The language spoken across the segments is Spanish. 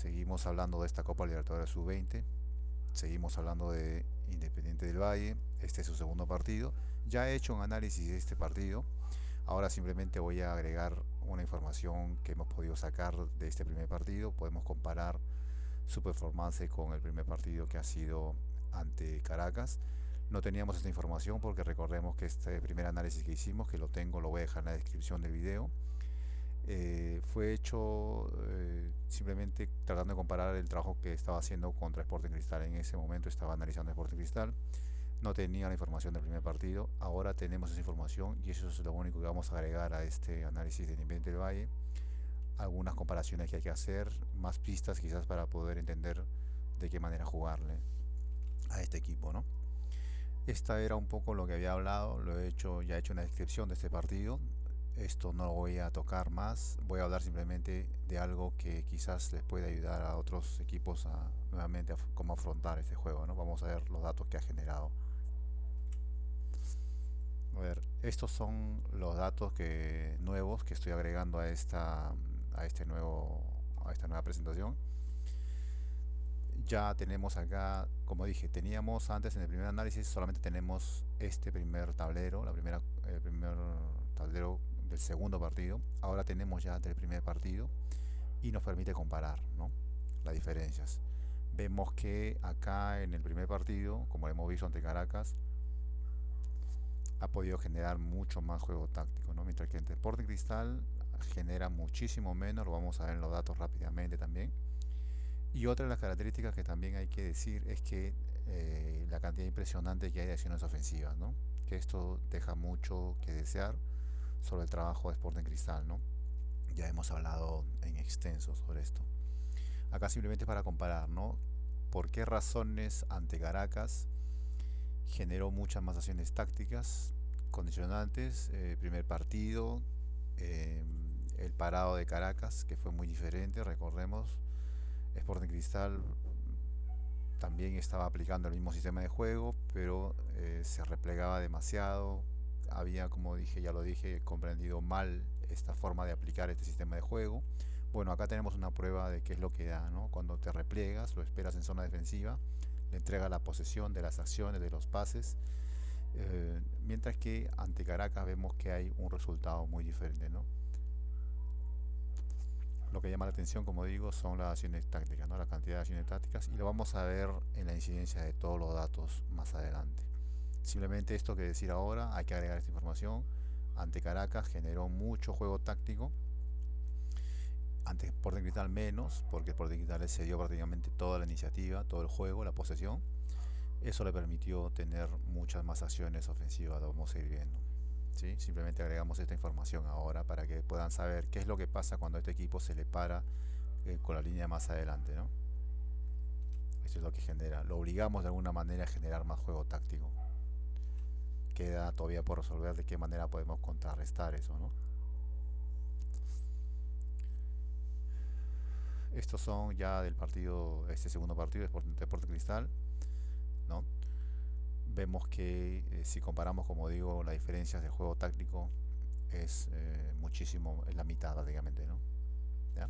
Seguimos hablando de esta Copa Libertadores Sub-20. Seguimos hablando de Independiente del Valle. Este es su segundo partido. Ya he hecho un análisis de este partido. Ahora simplemente voy a agregar una información que hemos podido sacar de este primer partido. Podemos comparar su performance con el primer partido que ha sido ante Caracas. No teníamos esta información porque recordemos que este primer análisis que hicimos, que lo tengo, lo voy a dejar en la descripción del video, fue hecho simplemente tratando de comparar el trabajo que estaba haciendo contra Sporting Cristal. En ese momento estaba analizando Sporting Cristal, no tenía la información del primer partido, ahora tenemos esa información y eso es lo único que vamos a agregar a este análisis de Independiente del Valle. Algunas comparaciones que hay que hacer, más pistas quizás para poder entender de qué manera jugarle a este equipo, ¿no? Esta era un poco lo que había hablado, lo he hecho, ya he hecho una descripción de este partido. Esto no lo voy a tocar más, voy a hablar simplemente de algo que quizás les pueda ayudar a otros equipos a nuevamente a cómo afrontar este juego, ¿no? Vamos a ver los datos que ha generado. A ver, estos son los datos nuevos que estoy agregando a esta nueva presentación. Ya tenemos acá, como dije, teníamos antes en el primer análisis solamente tenemos este primer tablero, el primer tablero del segundo partido. Ahora tenemos ya del primer partido y nos permite comparar, ¿no?, las diferencias. Vemos que acá en el primer partido, como lo hemos visto ante Caracas, ha podido generar mucho más juego táctico, ¿no? Mientras que ante Sporting Cristal genera muchísimo menos, lo vamos a ver en los datos rápidamente también. Y otra de las características que también hay que decir es que la cantidad impresionante que hay de acciones ofensivas, ¿no? Que esto deja mucho que desear sobre el trabajo de Sporting Cristal, ¿no? Ya hemos hablado en extenso sobre esto. Acá simplemente para comparar, ¿no? ¿Por qué razones ante Caracas generó muchas más acciones tácticas, condicionantes? Primer partido, eh, el parado de Caracas, que fue muy diferente, recordemos. Sporting Cristal también estaba aplicando el mismo sistema de juego, pero se replegaba demasiado. Había, como dije, ya lo dije, comprendido mal esta forma de aplicar este sistema de juego. Bueno, acá tenemos una prueba de qué es lo que da, ¿no? Cuando te repliegas, lo esperas en zona defensiva, le entrega la posesión de las acciones, de los pases, mientras que ante Caracas vemos que hay un resultado muy diferente, ¿no? Lo que llama la atención, como digo, son las acciones tácticas, ¿no? La cantidad de acciones tácticas, y lo vamos a ver en la incidencia de todos los datos más adelante. Simplemente esto que decir ahora, hay que agregar esta información. Ante Caracas generó mucho juego táctico, ante Sporting Cristal menos, porque Sporting Cristal se dio prácticamente toda la iniciativa, todo el juego, la posesión. Eso le permitió tener muchas más acciones ofensivas, lo vamos a ir viendo. ¿Sí? Simplemente agregamos esta información ahora para que puedan saber qué es lo que pasa cuando a este equipo se le para con la línea más adelante, ¿no? Esto es lo que genera. Lo obligamos de alguna manera a generar más juego táctico. Queda todavía por resolver de qué manera podemos contrarrestar eso, ¿no? Estos son ya del partido, este segundo partido de Deporte Cristal, ¿no? Vemos que si comparamos, como digo, las diferencias de juego táctico es muchísimo, es la mitad prácticamente, ¿no? ¿Ya?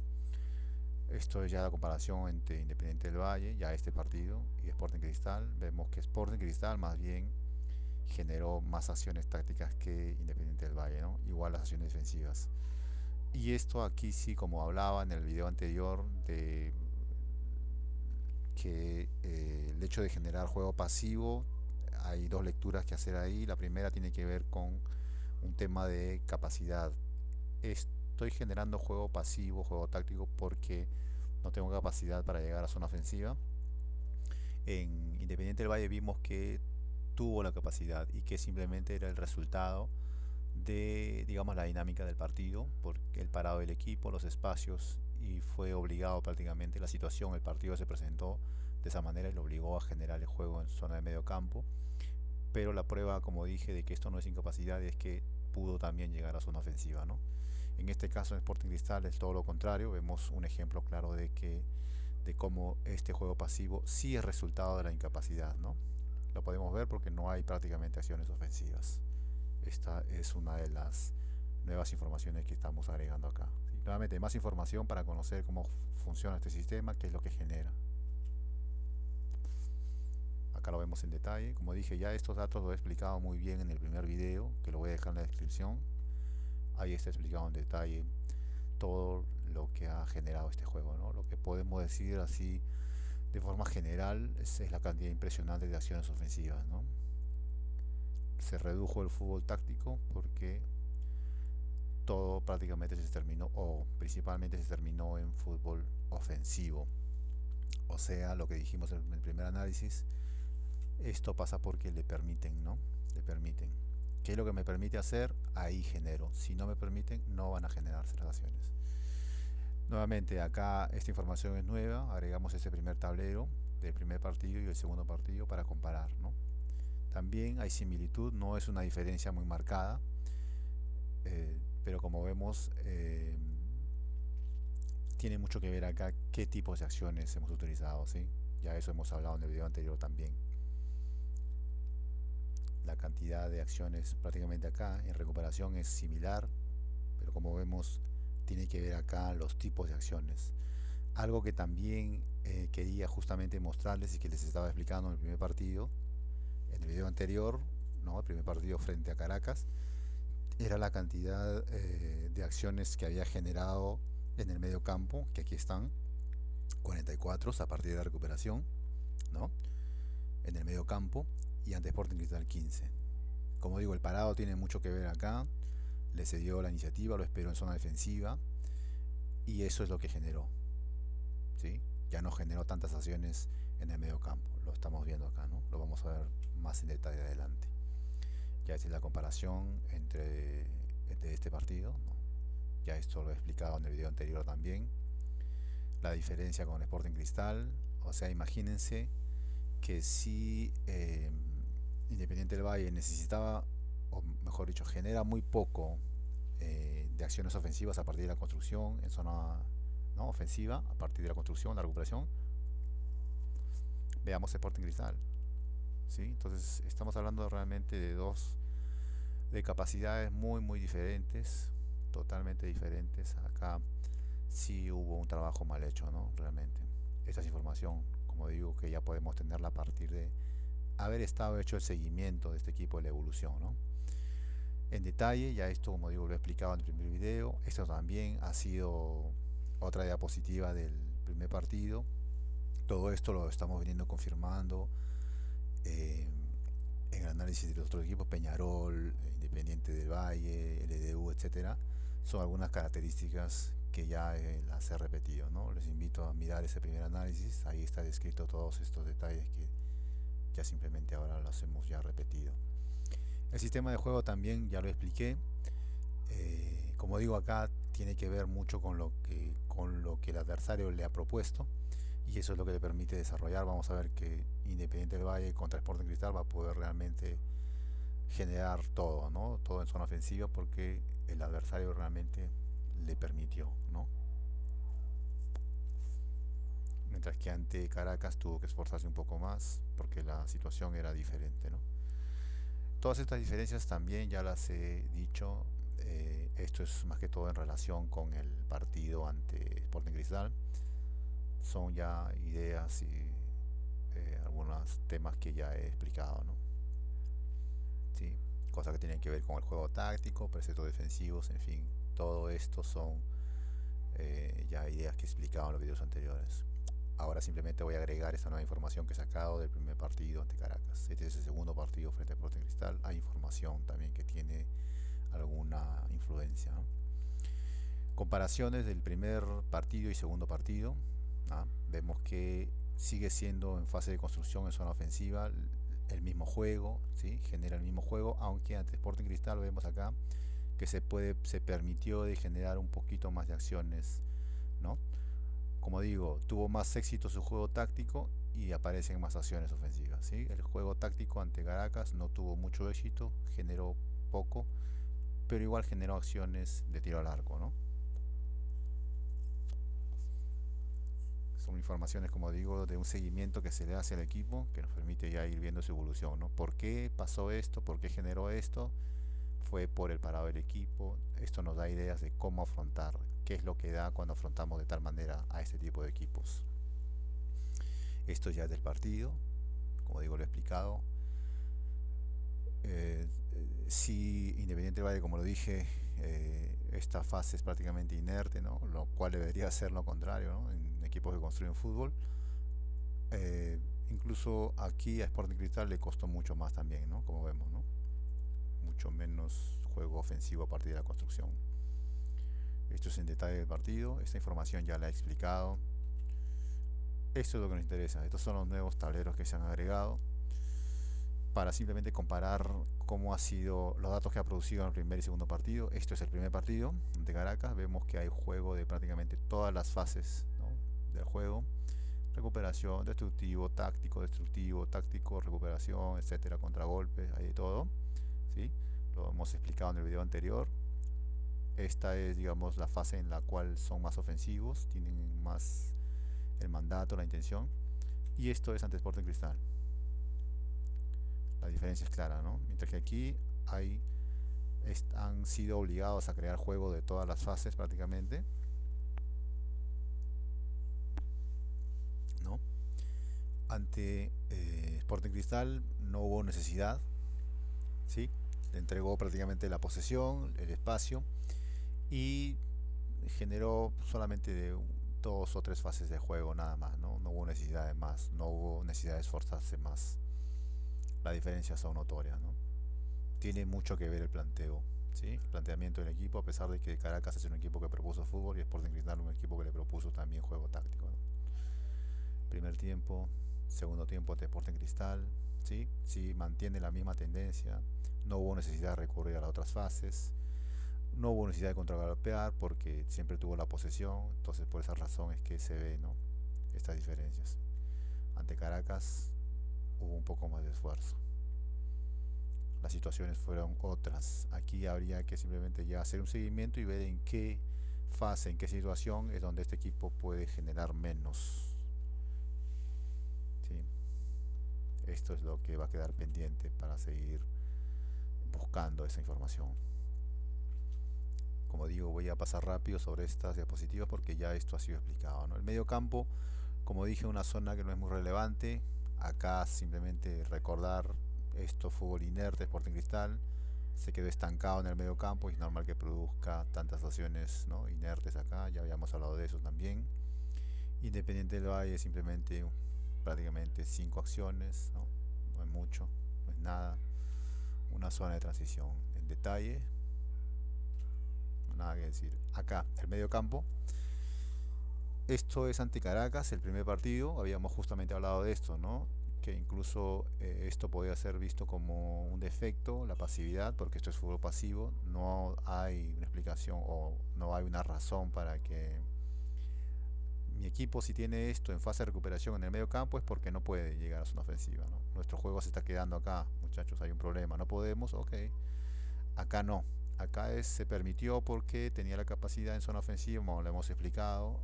Esto es ya la comparación entre Independiente del Valle, ya este partido, y Sporting Cristal. Vemos que Sporting Cristal más bien generó más acciones tácticas que Independiente del Valle, ¿no? Igual las acciones defensivas. Y esto aquí sí, como hablaba en el video anterior, de que el hecho de generar juego pasivo, hay dos lecturas que hacer ahí. La primera tiene que ver con un tema de capacidad. Estoy generando juego pasivo, juego táctico, porque no tengo capacidad para llegar a zona ofensiva. En Independiente del Valle vimos que tuvo la capacidad y que simplemente era el resultado de, digamos, la dinámica del partido, porque el parado del equipo, los espacios, y fue obligado prácticamente la situación, el partido se presentó de esa manera y lo obligó a generar el juego en zona de medio campo. Pero la prueba, como dije, de que esto no es incapacidad es que pudo también llegar a zona ofensiva, ¿no? En este caso en Sporting Cristal es todo lo contrario. Vemos un ejemplo claro de cómo este juego pasivo sí es resultado de la incapacidad, ¿no? Lo podemos ver porque no hay prácticamente acciones ofensivas. Esta es una de las nuevas informaciones que estamos agregando acá, ¿sí? nuevamente más información para conocer cómo funciona este sistema, qué es lo que genera. Acá lo vemos en detalle. Como dije, ya estos datos lo he explicado muy bien en el primer video, que lo voy a dejar en la descripción. Ahí está explicado en detalle todo lo que ha generado este juego, ¿no? Lo que podemos decir así de forma general es la cantidad impresionante de acciones ofensivas, ¿no? Se redujo el fútbol táctico porque todo prácticamente se terminó, o principalmente se terminó en fútbol ofensivo. O sea, lo que dijimos en el primer análisis, esto pasa porque le permiten, ¿no? Le permiten. ¿Qué es lo que me permite hacer? Ahí genero. Si no me permiten, no van a generarse las acciones. Nuevamente, acá esta información es nueva. Agregamos este primer tablero del primer partido y el segundo partido para comparar, ¿no? También hay similitud, no es una diferencia muy marcada, pero como vemos, tiene mucho que ver acá qué tipos de acciones hemos utilizado, ¿sí? Ya eso hemos hablado en el video anterior también. La cantidad de acciones prácticamente acá en recuperación es similar, pero como vemos tiene que ver acá los tipos de acciones. Algo que también quería justamente mostrarles y que les estaba explicando en el primer partido, en el video anterior, ¿no? El primer partido frente a Caracas, era la cantidad de acciones que había generado en el medio campo, que aquí están, 44 a partir de la recuperación, ¿no? En el medio campo, y ante Sporting Cristal 15. Como digo, el parado tiene mucho que ver acá, le cedió la iniciativa, lo esperó en zona defensiva, y eso es lo que generó, ¿sí? Ya no generó tantas acciones en el medio campo, lo estamos viendo acá, ¿no? Lo vamos a ver más en detalle adelante. Ya esta es la comparación entre este partido, ¿no? Ya esto lo he explicado en el video anterior también. La diferencia con el Sporting Cristal, o sea, imagínense que si Independiente del Valle necesitaba, o mejor dicho, genera muy poco de acciones ofensivas a partir de la construcción en zona, ¿no? Ofensiva, a partir de la construcción, la recuperación. Veamos Sporting Cristal, ¿sí? Entonces estamos hablando realmente de dos de capacidades muy diferentes, totalmente diferentes. Acá sí hubo un trabajo mal hecho, ¿no? Realmente. Esta es información, como digo, que ya podemos tenerla a partir de haber estado hecho el seguimiento de este equipo de la evolución, ¿no? En detalle, ya esto, como digo, lo he explicado en el primer video. Esto también ha sido otra diapositiva del primer partido. Todo esto lo estamos viniendo confirmando en el análisis de los otros equipos, Peñarol, Independiente del Valle, LDU, etcétera. Son algunas características que ya las he repetido, ¿no? Les invito a mirar ese primer análisis, ahí está descrito todos estos detalles que ya simplemente ahora los hemos ya repetido. El sistema de juego también ya lo expliqué. Como digo, acá tiene que ver mucho con lo que el adversario le ha propuesto, y eso es lo que le permite desarrollar. Vamos a ver que Independiente del Valle contra Sporting Cristal va a poder realmente generar todo, ¿no? Todo en zona ofensiva porque el adversario realmente le permitió, ¿no? Mientras que ante Caracas tuvo que esforzarse un poco más porque la situación era diferente, ¿no? Todas estas diferencias también ya las he dicho. Esto es más que todo en relación con el partido ante Sporting Cristal. Son ya ideas y algunos temas que ya he explicado, ¿no? ¿Sí? Cosas que tienen que ver con el juego táctico, preceptos defensivos, en fin. Todo esto son ya ideas que he explicado en los videos anteriores. Ahora simplemente voy a agregar esta nueva información que he sacado del primer partido ante Caracas. Este es el segundo partido frente a Sporting Cristal. Hay información también que tiene alguna influencia, ¿no? Comparaciones del primer partido y segundo partido, ¿no? Vemos que sigue siendo en fase de construcción en zona ofensiva el mismo juego, ¿sí? Genera el mismo juego, aunque ante Sporting Cristal lo vemos acá que se permitió de generar un poquito más de acciones, ¿no? Como digo, tuvo más éxito su juego táctico y aparecen más acciones ofensivas, ¿sí? El juego táctico ante Caracas no tuvo mucho éxito, generó poco, pero igual generó acciones de tiro al arco, ¿no? Son informaciones, como digo, de un seguimiento que se le hace al equipo que nos permite ya ir viendo su evolución, ¿no? ¿Por qué pasó esto? ¿Por qué generó esto? Fue por el parado del equipo. Esto nos da ideas de cómo afrontar, qué es lo que da cuando afrontamos de tal manera a este tipo de equipos. Esto ya es del partido, como digo, lo he explicado. Si Independiente Valle, como lo dije, esta fase es prácticamente inerte, ¿no? Lo cual debería ser lo contrario, ¿no? En equipos que construyen fútbol. Eh, Incluso aquí a Sporting Cristal le costó mucho más también, ¿no? Como vemos, ¿no? Mucho menos juego ofensivo a partir de la construcción. Esto es en detalle del partido, esta información ya la he explicado. Esto es lo que nos interesa, estos son los nuevos tableros que se han agregado para simplemente comparar cómo ha sido los datos que ha producido en el primer y segundo partido. Esto es el primer partido de Caracas, vemos que hay juego de prácticamente todas las fases, ¿no? Del juego: recuperación, destructivo, táctico, recuperación, etcétera, contragolpes, hay de todo, ¿sí? Lo hemos explicado en el video anterior. Esta es, digamos, la fase en la cual son más ofensivos, tienen más el mandato, la intención. Y esto es ante Sporting Cristal. La diferencia es clara, ¿no? Mientras que aquí hay, han sido obligados a crear juego de todas las fases prácticamente, ¿no? Ante Sporting Cristal no hubo necesidad, ¿sí? Le entregó prácticamente la posesión, el espacio, y generó solamente de dos o tres fases de juego nada más, ¿no? No hubo necesidad de más, no hubo necesidad de esforzarse más. Las diferencias son notorias, ¿no? Tiene mucho que ver el planteo, ¿sí? El planteamiento del equipo, a pesar de que Caracas es un equipo que propuso fútbol y Sporting Cristal un equipo que le propuso también juego táctico, ¿no? Primer tiempo, segundo tiempo ante Sporting Cristal, ¿sí? Sí, mantiene la misma tendencia, no hubo necesidad de recurrir a las otras fases, no hubo necesidad de contragolpear porque siempre tuvo la posesión, entonces por esa razón es que se ve, ¿no? Estas diferencias. Ante Caracas hubo un poco más de esfuerzo. Las situaciones fueron otras. Aquí habría que simplemente ya hacer un seguimiento y ver en qué fase, en qué situación es donde este equipo puede generar menos, ¿sí? Esto es lo que va a quedar pendiente para seguir buscando esa información. Como digo, voy a pasar rápido sobre estas diapositivas porque ya esto ha sido explicado, ¿no? El medio campo, como dije, una zona que no es muy relevante. Acá simplemente recordar esto: fútbol inerte, Sporting Cristal se quedó estancado en el medio campo y es normal que produzca tantas acciones, ¿no? Inertes acá, ya habíamos hablado de eso también. Independiente del Valle simplemente prácticamente 5 acciones, ¿no? No es mucho, no es nada. Una zona de transición. En detalle, nada que decir. Acá, el medio campo. Esto es ante Caracas, el primer partido. Habíamos justamente hablado de esto, ¿no? Que incluso esto podía ser visto como un defecto, la pasividad, porque esto es fútbol pasivo. No hay una explicación o no hay una razón para que mi equipo, si tiene esto en fase de recuperación en el medio campo, es porque no puede llegar a zona ofensiva, ¿no? Nuestro juego se está quedando acá, muchachos, hay un problema, no podemos, ok. Acá no, acá se permitió porque tenía la capacidad en zona ofensiva, como lo hemos explicado,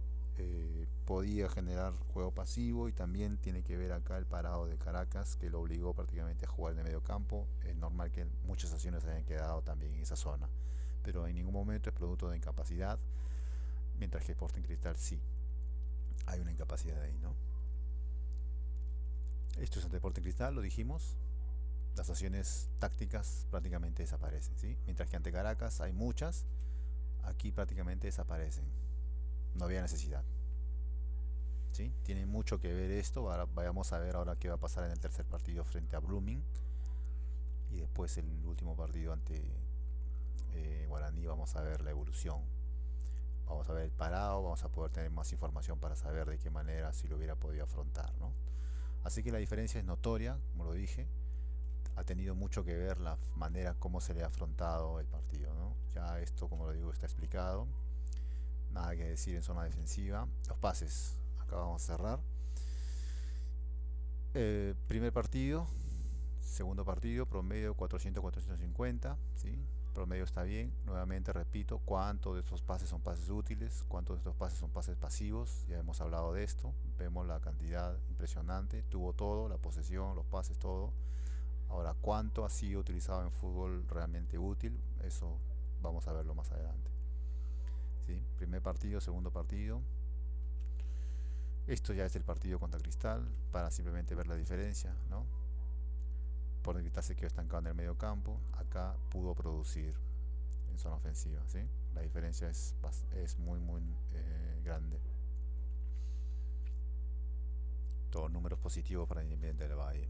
podía generar juego pasivo, y también tiene que ver acá el parado de Caracas que lo obligó prácticamente a jugar en el medio campo. Es normal que muchas acciones hayan quedado también en esa zona, pero en ningún momento es producto de incapacidad, mientras que Sporting Cristal sí hay una incapacidad ahí, ¿no? Esto es ante Sporting Cristal, lo dijimos. Las acciones tácticas prácticamente desaparecen, ¿sí? Mientras que ante Caracas hay muchas, aquí prácticamente desaparecen. No había necesidad, ¿sí? Tiene mucho que ver esto. Ahora vayamos a ver ahora qué va a pasar en el tercer partido frente a Blooming, y después el último partido ante Guaraní. Vamos a ver la evolución, vamos a ver el parado, vamos a poder tener más información para saber de qué manera si lo hubiera podido afrontar, ¿no? Así que la diferencia es notoria, como lo dije. Ha tenido mucho que ver la manera como se le ha afrontado el partido, ¿no? Ya esto, como lo digo, está explicado. Nada que decir en zona defensiva. Los pases, acá vamos a cerrar. Primer partido, segundo partido, promedio 400-450, ¿sí? Promedio está bien. Nuevamente repito, cuántos de estos pases son pases útiles, cuántos de estos pases son pases pasivos. Ya hemos hablado de esto. Vemos la cantidad impresionante. Tuvo todo, la posesión, los pases, todo. Ahora, ¿cuánto ha sido utilizado en fútbol realmente útil? Eso vamos a verlo más adelante, ¿sí? Primer partido, segundo partido. Esto ya es el partido contra Cristal, para simplemente ver la diferencia, ¿no? Por Cristal se quedó estancado en el medio campo, acá pudo producir en zona ofensiva, ¿sí? La diferencia es muy, muy grande. Todos números positivos para Independiente del Valle.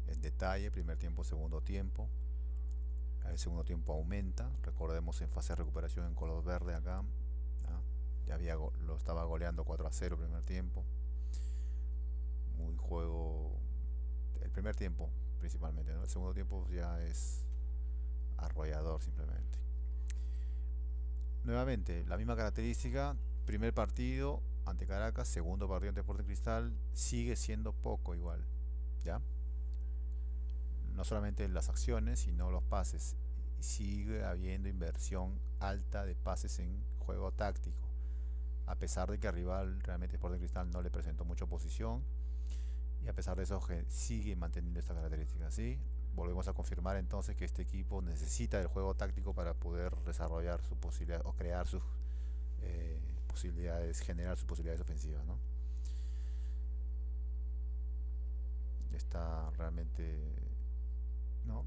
En detalle, primer tiempo, segundo tiempo. El segundo tiempo aumenta. Recordemos en fase de recuperación en color verde acá. ¿Ah? Ya lo estaba goleando 4-0 el primer tiempo. Muy juego. El primer tiempo principalmente, ¿no? El segundo tiempo ya es arrollador simplemente. Nuevamente, la misma característica. Primer partido ante Caracas, segundo partido ante Sporting Cristal. Sigue siendo poco igual. ¿Ya? No solamente las acciones, sino los pases. Y sigue habiendo inversión alta de pases en juego táctico. A pesar de que al rival realmente Sporting Cristal no le presentó mucha oposición, y a pesar de eso sigue manteniendo esta característica, ¿sí? Volvemos a confirmar entonces que este equipo necesita del juego táctico para poder desarrollar su posibilidad o crear sus posibilidades, generar sus posibilidades ofensivas, ¿no? Está realmente, ¿no?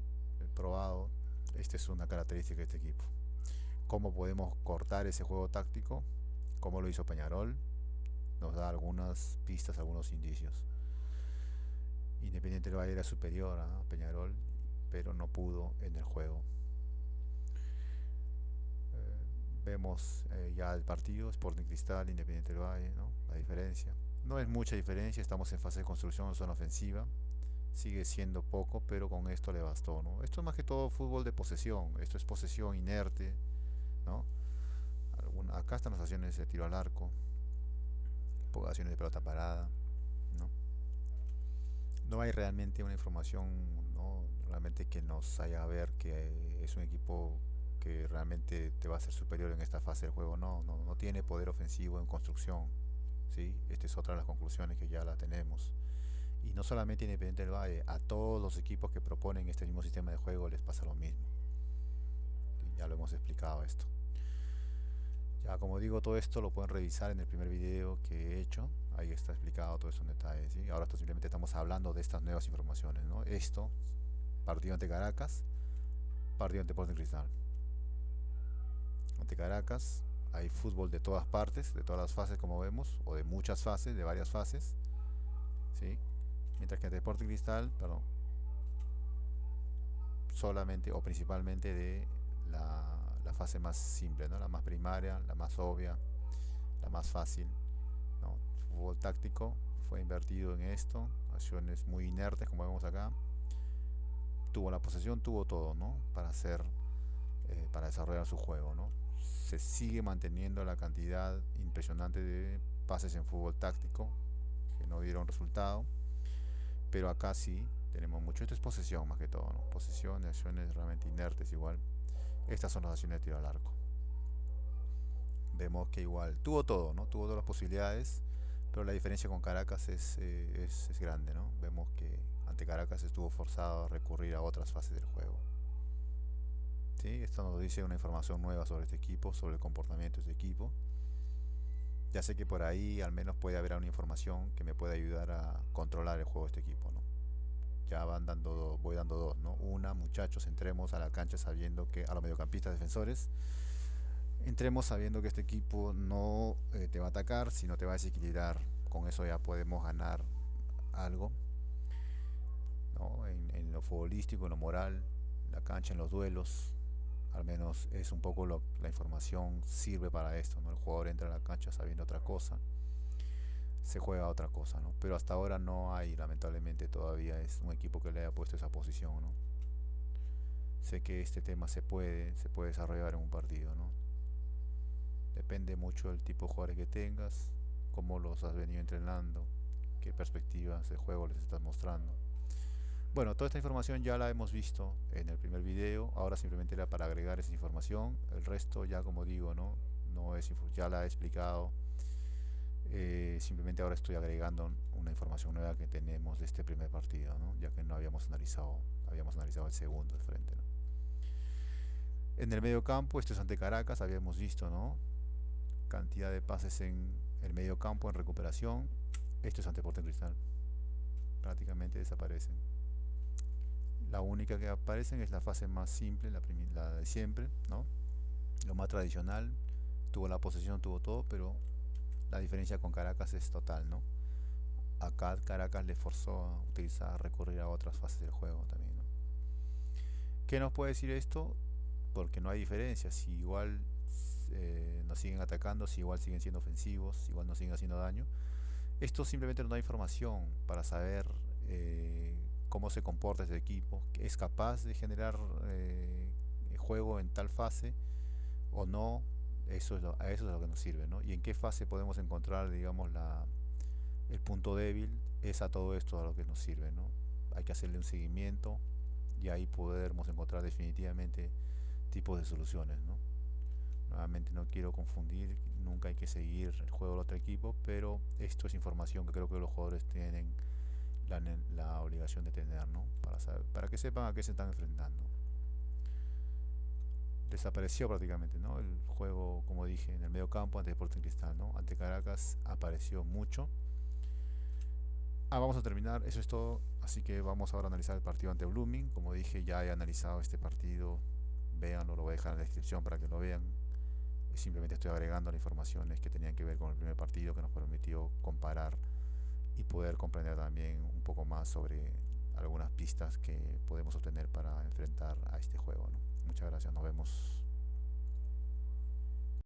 Probado. Esta es una característica de este equipo. ¿Cómo podemos cortar ese juego táctico? ¿Cómo lo hizo Peñarol? Nos da algunas pistas, algunos indicios. Independiente del Valle era superior a Peñarol, pero no pudo en el juego. Vemos ya el partido, Sporting Cristal, Independiente del Valle, ¿no? La diferencia. No es mucha diferencia, estamos en fase de construcción en zona ofensiva. Sigue siendo poco, pero con esto le bastó, ¿no? Esto es más que todo fútbol de posesión, esto es posesión inerte, ¿no? Acá están las acciones de tiro al arco, pocas acciones de pelota parada, ¿no? No hay realmente una información, ¿no? Realmente que nos haga ver que es un equipo que realmente te va a ser superior en esta fase del juego. No tiene poder ofensivo en construcción, ¿sí? Esta es otra de las conclusiones que ya la tenemos. Y no solamente Independiente del Valle, a todos los equipos que proponen este mismo sistema de juego les pasa lo mismo. ¿Sí? Ya lo hemos explicado esto. Ya como digo, todo esto lo pueden revisar en el primer video que he hecho. Ahí está explicado todo esto en detalle, ¿sí? Ahora simplemente estamos hablando de estas nuevas informaciones, ¿no? Esto, partido ante Caracas, partido ante Sporting Cristal. Ante Caracas hay fútbol de todas partes, de todas las fases como vemos, o de muchas fases, de varias fases, ¿sí? Mientras que ante Sporting Cristal, perdón, solamente o principalmente de la fase más simple, ¿no? La más primaria, la más obvia, la más fácil, ¿no? Fútbol táctico fue invertido en esto, acciones muy inertes como vemos acá. Tuvo la posesión, tuvo todo, ¿no? Para hacer, para desarrollar su juego, ¿no? Se sigue manteniendo la cantidad impresionante de pases en fútbol táctico que no dieron resultado, pero acá sí tenemos mucho. Esto es posesión más que todo, ¿no? Posesión de acciones realmente inertes igual. Estas son las acciones de tiro al arco. Vemos que igual tuvo todo, ¿no? Tuvo todas las posibilidades, pero la diferencia con Caracas es grande, ¿no? Vemos que ante Caracas estuvo forzado a recurrir a otras fases del juego. ¿Sí? Esto nos dice una información nueva sobre este equipo, sobre el comportamiento de este equipo. Ya sé que por ahí al menos puede haber una información que me pueda ayudar a controlar el juego de este equipo, ¿no? Ya voy dando dos, ¿no? Una, muchachos, entremos a la cancha sabiendo que, a los mediocampistas defensores, entremos sabiendo que este equipo no te va a atacar, sino te va a desequilibrar. Con eso ya podemos ganar algo, ¿no? En lo futbolístico, en lo moral, la cancha, en los duelos. Al menos es un poco la información sirve para esto, ¿no? El jugador entra a la cancha sabiendo otra cosa, se juega otra cosa, ¿no? Pero hasta ahora no hay, lamentablemente todavía es un equipo que le haya puesto esa posición, ¿no? Sé que este tema se puede desarrollar en un partido, ¿no? Depende mucho del tipo de jugadores que tengas, cómo los has venido entrenando, qué perspectivas de juego les estás mostrando. Bueno, toda esta información ya la hemos visto en el primer video, ahora simplemente era para agregar esa información, el resto ya como digo, no es ya la he explicado, simplemente ahora estoy agregando una información nueva que tenemos de este primer partido, ¿no? Ya que no habíamos analizado el segundo de frente, ¿no? En el medio campo, esto es ante Caracas, habíamos visto, ¿no? cantidad de pases en el medio campo, en recuperación. Esto es ante Sporting Cristal. Prácticamente desaparecen. La única que aparecen es la fase más simple, la de siempre, ¿no? Lo más tradicional. Tuvo la posesión, tuvo todo, pero la diferencia con Caracas es total, ¿no? Acá Caracas le forzó a utilizar, a recurrir a otras fases del juego también, ¿no? ¿Qué nos puede decir esto? Porque no hay diferencia. Si igual nos siguen atacando, si igual siguen siendo ofensivos, si igual nos siguen haciendo daño. Esto simplemente nos da información para saber cómo se comporta este equipo, que es capaz de generar juego en tal fase o no. A eso es lo que nos sirve, ¿no? Y en qué fase podemos encontrar, digamos, el punto débil, es a todo esto a lo que nos sirve, ¿no? Hay que hacerle un seguimiento y ahí podremos encontrar definitivamente tipos de soluciones, ¿no? Nuevamente no quiero confundir, nunca hay que seguir el juego del otro equipo, pero esto es información que creo que los jugadores tienen la obligación de tener, ¿no? Para que sepan a qué se están enfrentando. Desapareció prácticamente, ¿no? El juego, como dije, en el medio campo ante Sporting Cristal, ¿no? Ante Caracas apareció mucho. Vamos a terminar, eso es todo, así que vamos ahora a analizar el partido ante Blooming. Como dije, ya he analizado este partido, véanlo, lo voy a dejar en la descripción para que lo vean. Simplemente estoy agregando las informaciones que tenían que ver con el primer partido, que nos permitió comparar y poder comprender también un poco más sobre algunas pistas que podemos obtener para enfrentar a este juego, ¿no? Muchas gracias, nos vemos.